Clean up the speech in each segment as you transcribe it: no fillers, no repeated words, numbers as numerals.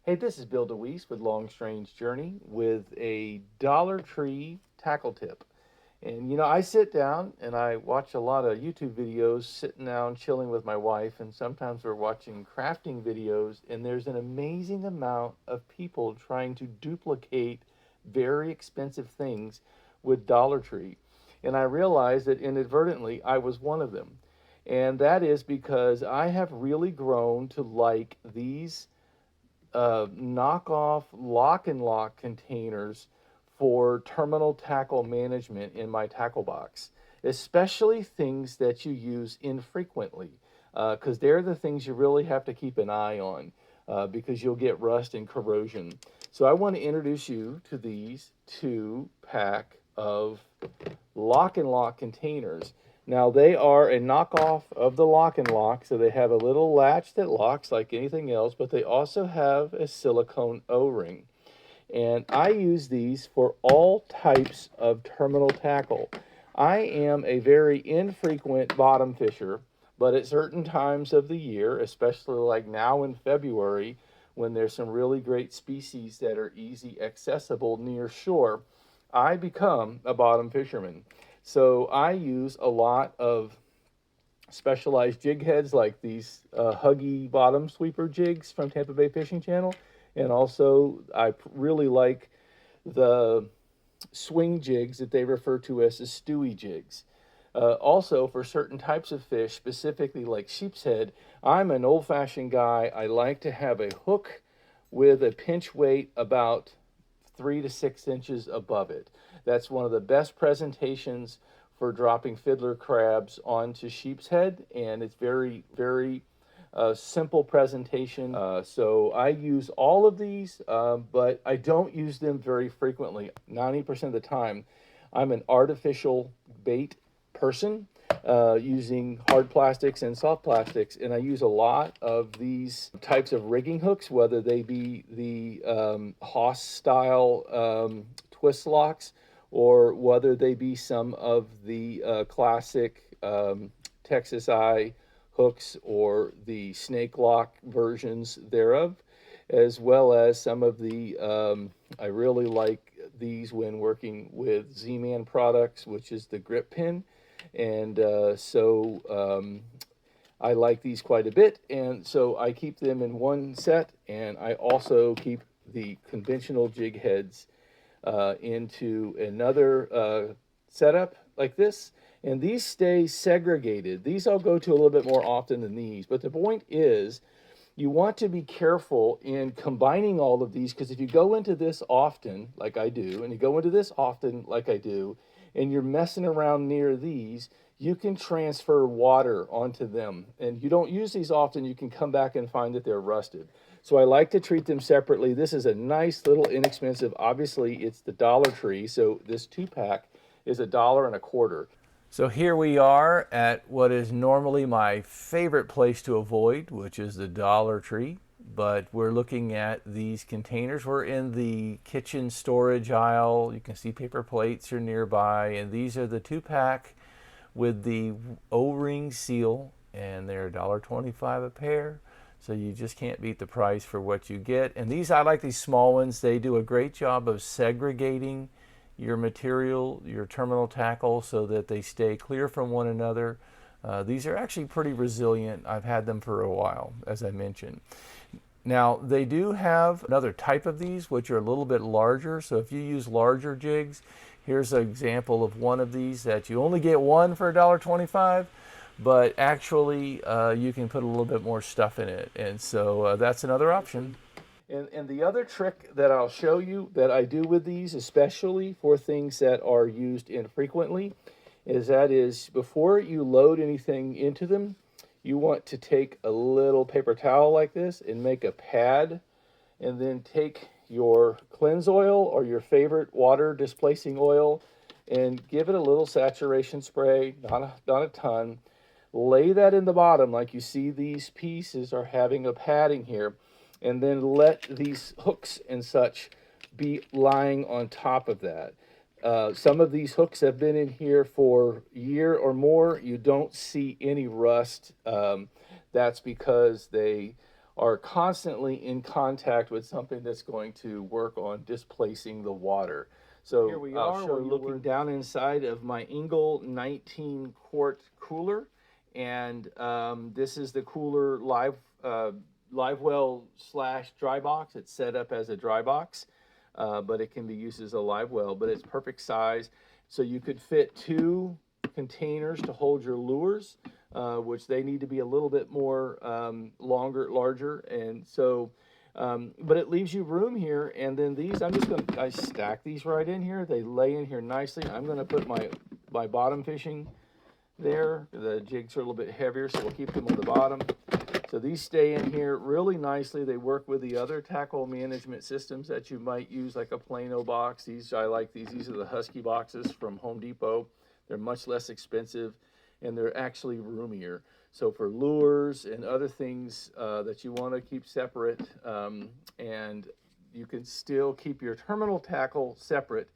Hey, this is Bill DeWeese with Long Strange Journey with a Dollar Tree tackle tip. And I sit down and I watch a lot of YouTube videos sitting down chilling with my wife, and sometimes we're watching crafting videos, and there's an amazing amount of people trying to duplicate very expensive things with Dollar Tree. And I realized that inadvertently I was one of them. And that is because I have really grown to like these knockoff lock and lock containers for terminal tackle management in my tackle box, especially things that you use infrequently, because they're the things you really have to keep an eye on, because you'll get rust and corrosion. So I want to introduce you to these 2-pack of lock and lock containers. Now they are a knockoff of the lock and lock, so they have a little latch that locks like anything else, but they also have a silicone O-ring. And I use these for all types of terminal tackle. I am a very infrequent bottom fisher, but at certain times of the year, especially like now in February, when there's some really great species that are easy accessible near shore, I become a bottom fisherman. So I use a lot of specialized jig heads like these Huggy bottom sweeper jigs from Tampa Bay Fishing Channel. And also, I really like the swing jigs that they refer to as the Stewie jigs. Also, for certain types of fish, specifically like sheep's head, I'm an old-fashioned guy. I like to have a hook with a pinch weight about 3 to 6 inches above it. That's one of the best presentations for dropping fiddler crabs onto sheep's head, and it's very, very simple presentation. So I use all of these, but I don't use them very frequently. 90% of the time, I'm an artificial bait person, using hard plastics and soft plastics, and I use a lot of these types of rigging hooks, whether they be the Haas style twist locks, or whether they be some of the classic Texas eye hooks or the snake lock versions thereof, as well as some of the, I really like these when working with Z-Man products, which is the grip pin. And I like these quite a bit, and so I keep them in one set, and I also keep the conventional jig heads into another setup like this. And these stay segregated. These I'll go to a little bit more often than these, but the point is you want to be careful in combining all of these, because if you go into this often like I do, and you go into this often like I do, and you're messing around near these, you can transfer water onto them. And you don't use these often, you can come back and find that they're rusted. So I like to treat them separately. This is a nice little inexpensive, obviously it's the Dollar Tree, so this 2-pack is $1.25. So here we are at what is normally my favorite place to avoid, which is the Dollar Tree. But we're looking at these containers. We're in the kitchen storage aisle. You can see paper plates are nearby, and these are the 2-pack with the O-ring seal, and they're $1.25 a pair. So you just can't beat the price for what you get. And these, I like these small ones. They do a great job of segregating your material, your terminal tackle, so that they stay clear from one another. These are actually pretty resilient. I've had them for a while, as I mentioned. Now, they do have another type of these, which are a little bit larger. So if you use larger jigs, here's an example of one of these that you only get one for $1.25, but actually you can put a little bit more stuff in it. And so that's another option. And the other trick that I'll show you that I do with these, especially for things that are used infrequently, is before you load anything into them, you want to take a little paper towel like this and make a pad, and then take your cleanse oil or your favorite water displacing oil and give it a little saturation spray, not a ton. Lay that in the bottom like you see these pieces are having a padding here, and then let these hooks and such be lying on top of that. Some of these hooks have been in here for a year or more. You don't see any rust. That's because they are constantly in contact with something that's going to work on displacing the water. So here we are, we're looking down inside of my Engel 19 quart cooler, and this is the cooler live well slash dry box. It's set up as a dry box, but it can be used as a live well, but it's perfect size. So you could fit 2 containers to hold your lures, which they need to be a little bit more larger, and so but it leaves you room here. And then these, I stack these right in here. They lay in here nicely. I'm gonna put my bottom fishing there. The jigs are a little bit heavier, so we'll keep them on the bottom. So these stay in here really nicely. They work with the other tackle management systems that you might use, like a Plano box. These, I like these. These are the Husky boxes from Home Depot. They're much less expensive, and they're actually roomier. So for lures and other things that you want to keep separate, and you can still keep your terminal tackle separate,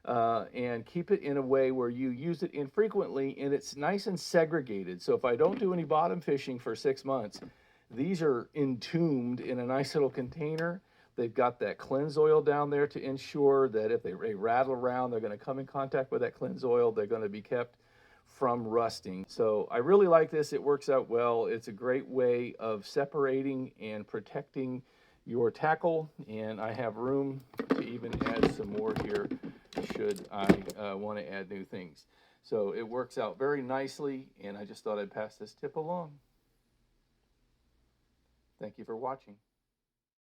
and keep it in a way where you use it infrequently, and it's nice and segregated. So if I don't do any bottom fishing for 6 months, these are entombed in a nice little container. They've got that cleanse oil down there to ensure that if they rattle around, they're going to come in contact with that cleanse oil. They're going to be kept from rusting. So I really like this. It works out well. It's a great way of separating and protecting your tackle, and I have room to even add some more here should I want to add new things. So it works out very nicely, and I just thought I'd pass this tip along. Thank you for watching.